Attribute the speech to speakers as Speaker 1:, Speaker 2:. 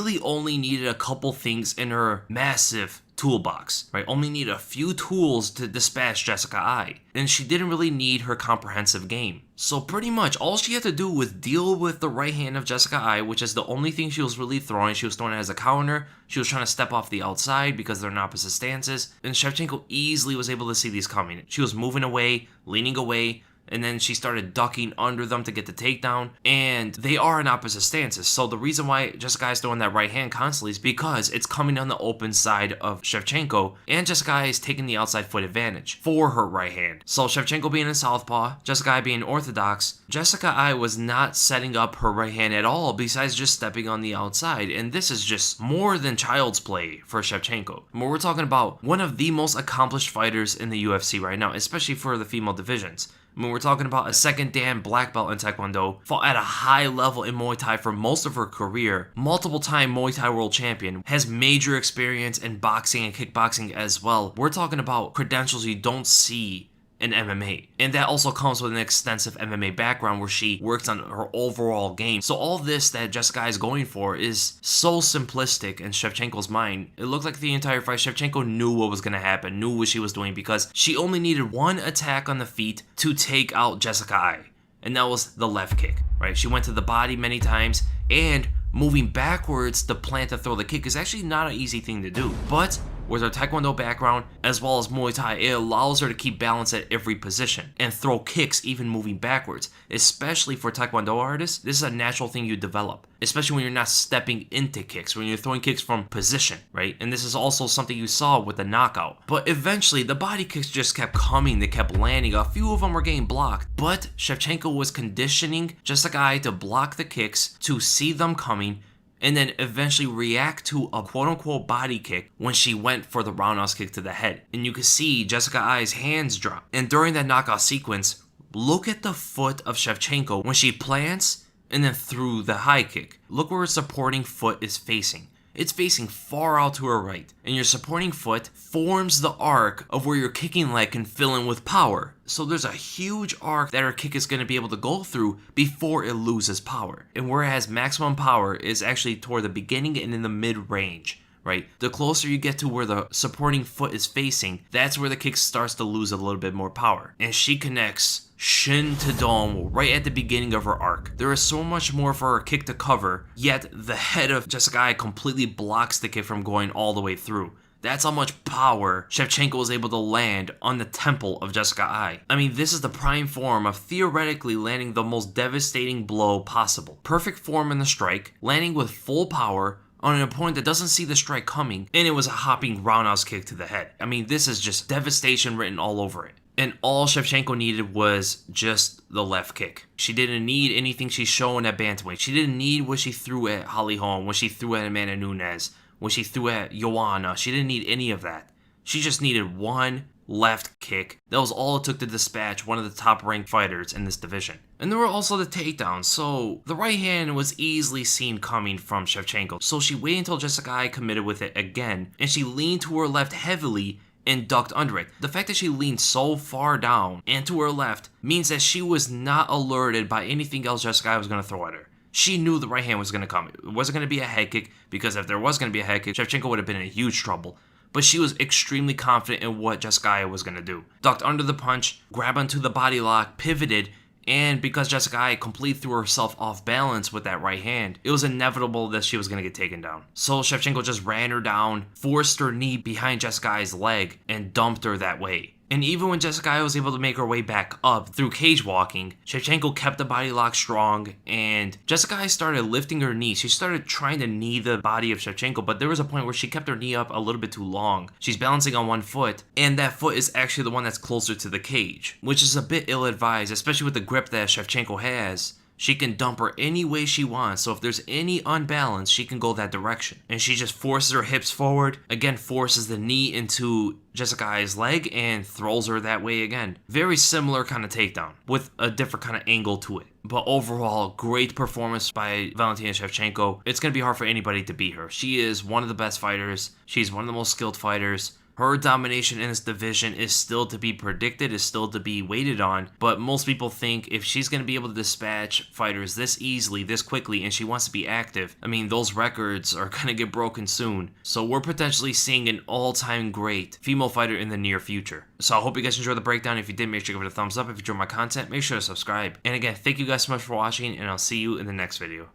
Speaker 1: really only needed a couple things in her massive toolbox, right? Only needed a few tools to dispatch Jessica Ai, and she didn't really need her comprehensive game. So pretty much all she had to do was deal with the right hand of Jessica Ai, which is the only thing she was really throwing. She was throwing it as a counter. She was trying to step off the outside because they're in opposite stances, and Shevchenko easily was able to see these coming. She was moving away, leaning away, and then she started ducking under them to get the takedown, and they are in opposite stances. So the reason why Jessica Ai is throwing that right hand constantly is because it's coming on the open side of Shevchenko, and Jessica Ai is taking the outside foot advantage for her right hand. So Shevchenko being a southpaw, Jessica Ai being orthodox, Jessica Ai was not setting up her right hand at all besides just stepping on the outside, and this is just more than child's play for Shevchenko. We're talking about one of the most accomplished fighters in the UFC right now, especially for the female divisions. I mean, we're talking about a second dan black belt in Taekwondo, fought at a high level in Muay Thai for most of her career, multiple time Muay Thai world champion, has major experience in boxing and kickboxing as well. We're talking about credentials you don't see in MMA. And that also comes with an extensive MMA background where she works on her overall game. So all this that Jessica is going for is so simplistic in Shevchenko's mind. It looked like the entire fight Shevchenko knew what was going to happen, knew what she was doing, because she only needed one attack on the feet to take out Jessica Ai. And that was the left kick, right? She went to the body many times, and moving backwards to plant to throw the kick is actually not an easy thing to do. But with her Taekwondo background, as well as Muay Thai, it allows her to keep balance at every position and throw kicks even moving backwards. Especially for Taekwondo artists, this is a natural thing you develop, especially when you're not stepping into kicks, when you're throwing kicks from position, right? And this is also something you saw with the knockout. But eventually, the body kicks just kept coming, they kept landing. A few of them were getting blocked, but Shevchenko was conditioning Jessica Ai to block the kicks, to see them coming, and then eventually react to a quote-unquote body kick when she went for the roundhouse kick to the head. And you can see Jessica Ai's hands drop. And during that knockout sequence, look at the foot of Shevchenko when she plants and then threw the high kick. Look where her supporting foot is facing. It's facing far out to her right, and your supporting foot forms the arc of where your kicking leg can fill in with power. So there's a huge arc that her kick is going to be able to go through before it loses power. And where it has maximum power is actually toward the beginning and in the mid-range, right? The closer you get to where the supporting foot is facing, that's where the kick starts to lose a little bit more power. And she connects shin to dome right at the beginning of her arc. There is so much more for her kick to cover, yet the head of Jessica Ai completely blocks the kick from going all the way through. That's how much power Shevchenko was able to land on the temple of Jessica Ai. I mean, this is the prime form of theoretically landing the most devastating blow possible. Perfect form in the strike, landing with full power on an opponent that doesn't see the strike coming, and it was a hopping roundhouse kick to the head. I mean, this is just devastation written all over it. And all Shevchenko needed was just the left kick. She didn't need anything she's showing at bantamweight. She didn't need what she threw at Holly Holm, what she threw at Amanda Nunes, what she threw at Joanna. She didn't need any of that. She just needed one left kick. That was all it took to dispatch one of the top ranked fighters in this division. And there were also the takedowns, so the right hand was easily seen coming from Shevchenko. So she waited until Jessica Ai committed with it again, and she leaned to her left heavily and ducked under it. The fact that she leaned so far down and to her left means that she was not alerted by anything else Jessica Ai was going to throw at her. She knew the right hand was going to come. It wasn't going to be a head kick, because if there was going to be a head kick, Shevchenko would have been in huge trouble. But she was extremely confident in what Jessica Ai was going to do. Ducked under the punch, grabbed onto the body lock, pivoted, and because Jessica Ai completely threw herself off balance with that right hand, it was inevitable that she was going to get taken down. So Shevchenko just ran her down, forced her knee behind Jessica Ai's leg, and dumped her that way. And even when Jessica Ai was able to make her way back up through cage walking, Shevchenko kept the body lock strong, and Jessica Ai started lifting her knee. She started trying to knee the body of Shevchenko, but there was a point where she kept her knee up a little bit too long. She's balancing on one foot, and that foot is actually the one that's closer to the cage, which is a bit ill-advised, especially with the grip that Shevchenko has. She can dump her any way she wants, so if there's any unbalance, she can go that direction. And she just forces her hips forward, again forces the knee into Jessica Ai's leg, and throws her that way again. Very similar kind of takedown, with a different kind of angle to it. But overall, great performance by Valentina Shevchenko. It's going to be hard for anybody to beat her. She is one of the best fighters. She's one of the most skilled fighters. Her domination in this division is still to be predicted, is still to be waited on, but most people think if she's going to be able to dispatch fighters this easily, this quickly, and she wants to be active, I mean, those records are going to get broken soon. So we're potentially seeing an all-time great female fighter in the near future. So I hope you guys enjoyed the breakdown. If you did, make sure to give it a thumbs up. If you enjoyed my content, make sure to subscribe. And again, thank you guys so much for watching, and I'll see you in the next video.